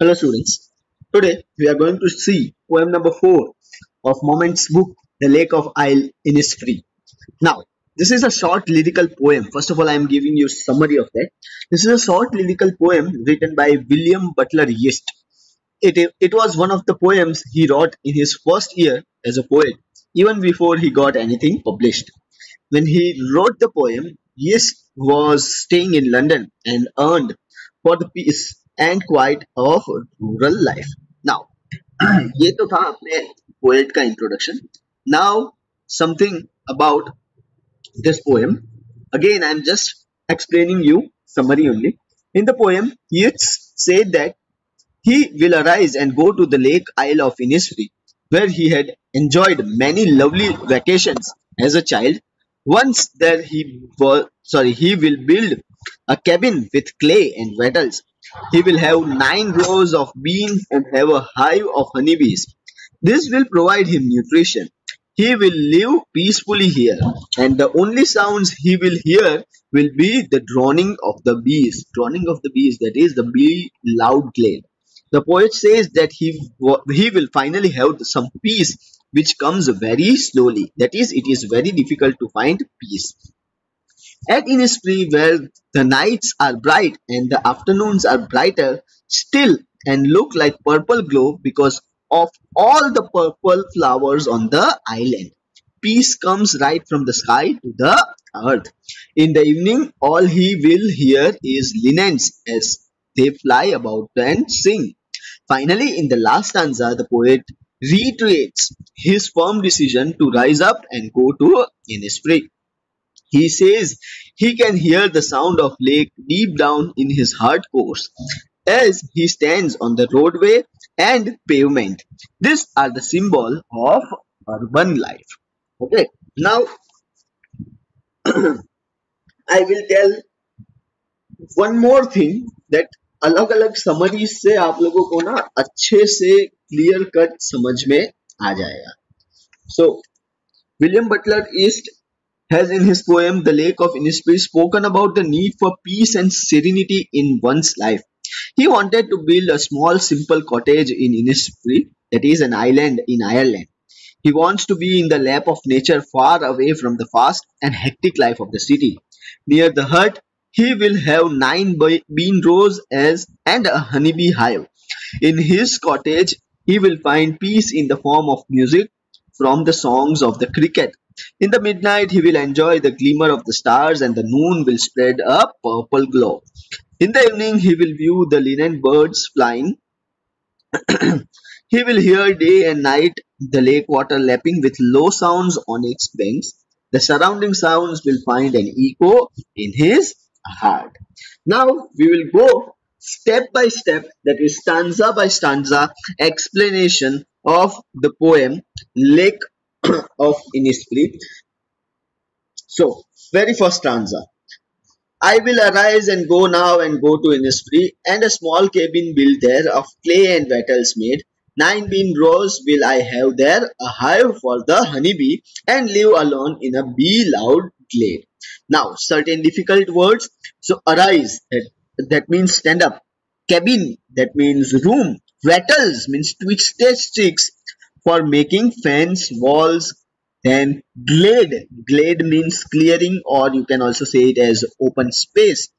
Hello students, today we are going to see poem number 4 of Moment's book The Lake of Isle Innisfree. Now, this is a short lyrical poem. First of all, I am giving you a summary of that. This is a short lyrical poem written by William Butler Yeats. It was one of the poems he wrote in his first year as a poet, even before he got anything published. When he wrote the poem, Yeats was staying in London and earned for the peace and quiet of rural life. Now, ये तो था अपने poet का introduction. Now, something about this poem. Again, I am just explaining you summary only. In the poem, Yeats said that he will arise and go to the lake Isle of Innisfree, where he had enjoyed many lovely vacations as a child. Once there he will build a cabin with clay and wattles. He will have 9 rows of beans and have a hive of honeybees. This will provide him nutrition. He will live peacefully here, and the only sounds he will hear will be the droning of the bees. Droning of the bees, that is the bee loud glade. The poet says that he will finally have some peace which comes very slowly. That is, it is very difficult to find peace. At Innisfree, where the nights are bright and the afternoons are brighter still and look like purple glow because of all the purple flowers on the island. Peace comes right from the sky to the earth. In the evening, all he will hear is linnets as they fly about and sing. Finally, in the last stanza, the poet reiterates his firm decision to rise up and go to Innisfree. He says he can hear the sound of lake deep down in his heart course as he stands on the roadway and pavement. These are the symbol of urban life. Okay, now I will tell one more thing that अलग अलग summaries से आप लोगों को ना अच्छे से clear cut समझ में आ जाएगा. So William Butler Yeats has in his poem The Lake of Innisfree spoken about the need for peace and serenity in one's life. He wanted to build a small simple cottage in Innisfree, that is an island in Ireland. He wants to be in the lap of nature far away from the fast and hectic life of the city. Near the hut, he will have 9 bean rows and a honeybee hive. In his cottage, he will find peace in the form of music from the songs of the cricket. In the midnight, he will enjoy the glimmer of the stars and the moon will spread a purple glow. In the evening, he will view the linen birds flying. He will hear day and night the lake water lapping with low sounds on its banks. The surrounding sounds will find an echo in his heart. Now we will go step by step, that is stanza by stanza explanation of the poem Lake of Innisfree. So, very first stanza. I will arise and go now and go to Innisfree, and a small cabin built there of clay and wattles made. 9 bean rows will I have there, a hive for the honeybee, and live alone in a bee loud glade. Now, certain difficult words. So, arise, that means stand up. Cabin, that means room. Wattles means twisted sticks for making fence, walls. Then glade, glade means clearing, or you can also say it as open space.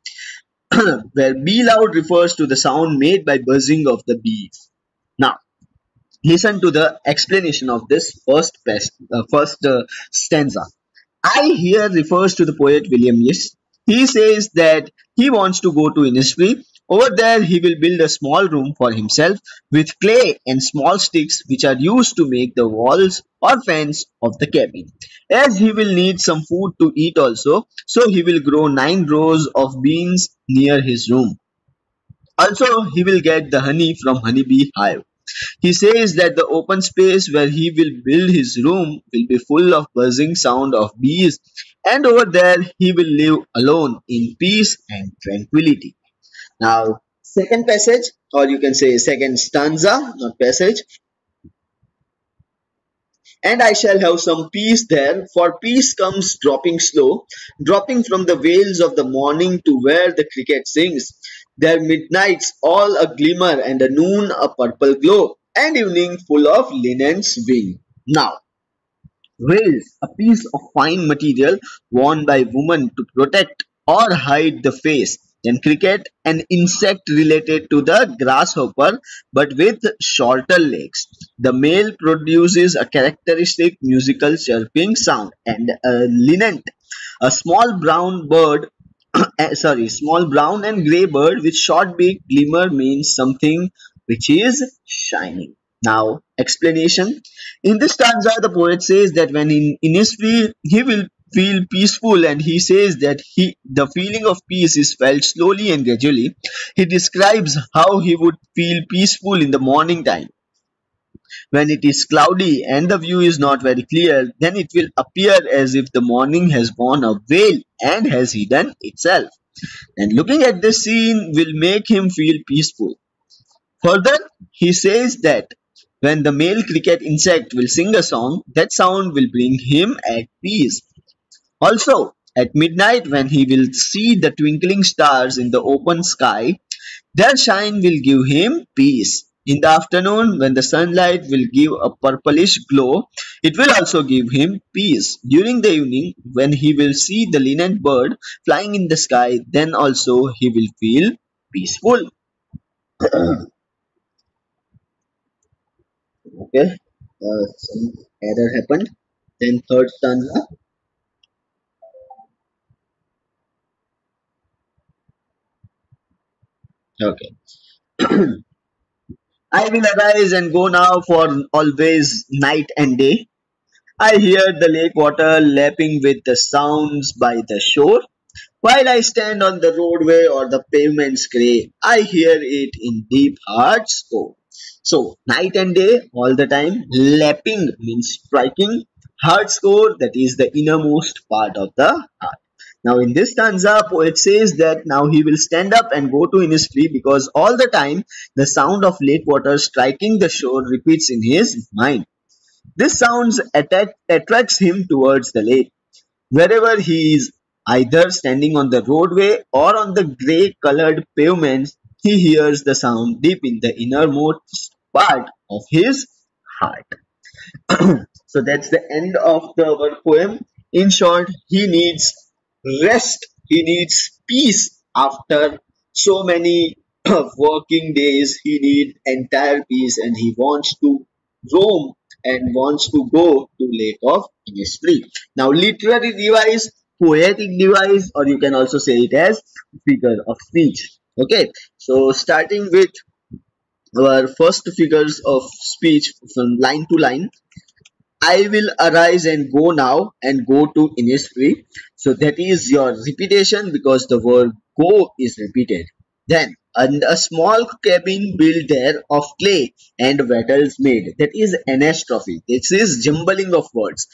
Where bee loud refers to the sound made by buzzing of the bees. Now, listen to the explanation of this first stanza. I here refers to the poet William Yeats. He says that he wants to go to Innisfree. Over there, he will build a small room for himself with clay and small sticks which are used to make the walls or fence of the cabin. As he will need some food to eat also, so he will grow 9 rows of beans near his room. Also, he will get the honey from honeybee hive. He says that the open space where he will build his room will be full of buzzing sound of bees, and over there he will live alone in peace and tranquility. Now, second passage, or you can say second stanza, not passage. And I shall have some peace there, for peace comes dropping slow, dropping from the vales of the morning to where the cricket sings. Their midnights all a glimmer, and a noon a purple glow, and evening full of linen's wing. Now, veils, a piece of fine material worn by women to protect or hide the face. Then cricket, an insect related to the grasshopper but with shorter legs. The male produces a characteristic musical chirping sound, and a linnet, a small brown bird, small brown and grey bird with short beak glimmer means something which is shining. Now, explanation. In this stanza, the poet says that when in Innisfree, he will feel peaceful, and he says that the feeling of peace is felt slowly and gradually. He describes how he would feel peaceful in the morning time. When it is cloudy and the view is not very clear, then it will appear as if the morning has worn a veil and has hidden itself. And looking at this scene will make him feel peaceful. Further, he says that when the male cricket insect will sing a song, that sound will bring him at peace. Also, at midnight, when he will see the twinkling stars in the open sky, their shine will give him peace. In the afternoon, when the sunlight will give a purplish glow, it will also give him peace. During the evening, when he will see the linnet bird flying in the sky, then also he will feel peaceful. Okay, some error happened. Then third stanza. Okay. I will arise and go now for always night and day. I hear the lake water lapping with the sounds by the shore. While I stand on the roadway or the pavement's grey, I hear it in deep heart's core. So, night and day, all the time, lapping means striking, heart's core, that is the innermost part of the heart. Now, in this stanza, poet says that now he will stand up and go to Innisfree because all the time the sound of lake water striking the shore repeats in his mind. This sound attracts him towards the lake. Wherever he is, either standing on the roadway or on the grey colored pavements, he hears the sound deep in the innermost part of his heart. So that's the end of our poem. In short, he needs rest, he needs peace after so many working days. He needs entire peace, and he wants to roam and wants to go to Lake of Innisfree. Now, literary device, poetic device, or you can also say it as figure of speech. Okay, so starting with our first figures of speech from line to line. I will arise and go now and go to Innisfree. So that is your repetition because the word go is repeated. Then and a small cabin built there of clay and wattles made. That is anastrophe. This is jumbling of words.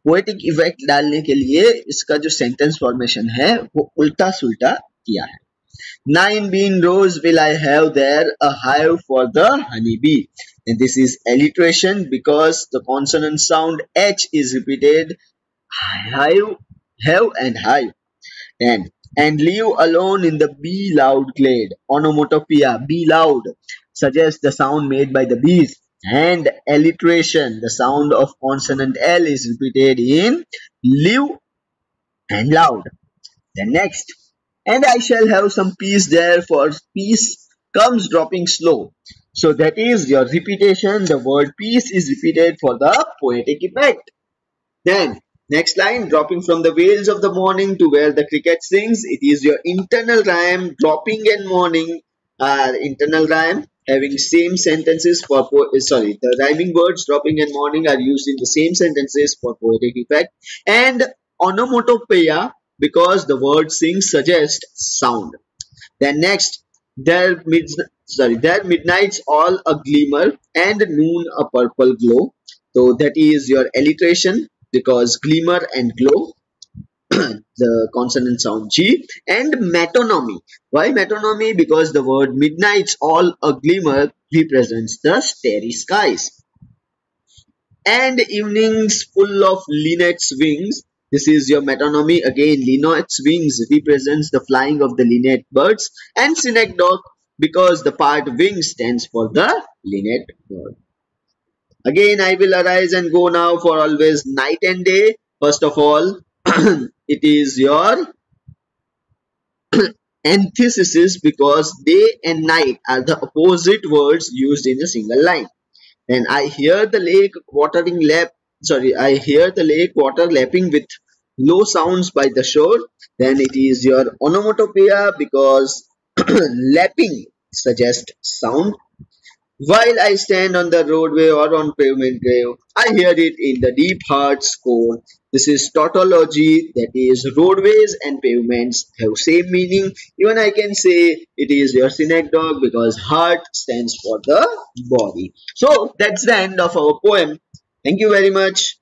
Poetic effect डालने के लिए इसका जो sentence formation है वो उल्टा सुल्टा किया है. 9 bean rows will I have there, a hive for the honeybee. And this is alliteration because the consonant sound H is repeated. Hive, have and hive. And leave alone in the bee loud glade. Onomatopoeia, be loud, suggests the sound made by the bees. And alliteration, the sound of consonant L is repeated in live and loud. Then next, and I shall have some peace there, for peace comes dropping slow. So that is your repetition. The word peace is repeated for the poetic effect. Then next line, dropping from the vales of the morning to where the cricket sings. It is your internal rhyme. Dropping and morning are internal rhyme, having same sentences for the rhyming words dropping and morning are used in the same sentences for poetic effect. And onomatopoeia, because the word sing suggests sound. Then next, their midnights all a glimmer and noon a purple glow. So that is your alliteration because glimmer and glow, the consonant sound G. And metonymy. Why metonymy? Because the word midnights all a glimmer represents the starry skies. And evenings full of linnet's wings. This is your metonymy again. Linnet's wings represents the flying of the linnet birds, and synecdoche because the part wing stands for the linnet bird. Again, I will arise and go now for always night and day. First of all, it is your antithesis because day and night are the opposite words used in a single line. And I hear the lake watering lap. Sorry, I hear the lake water lapping with low sounds by the shore. Then it is your onomatopoeia because lapping suggests sound. While I stand on the roadway or on pavement grave, I hear it in the deep heart score. This is tautology, that is, roadways and pavements have same meaning. Even I can say it is your synecdoche because heart stands for the body. So that's the end of our poem. Thank you very much.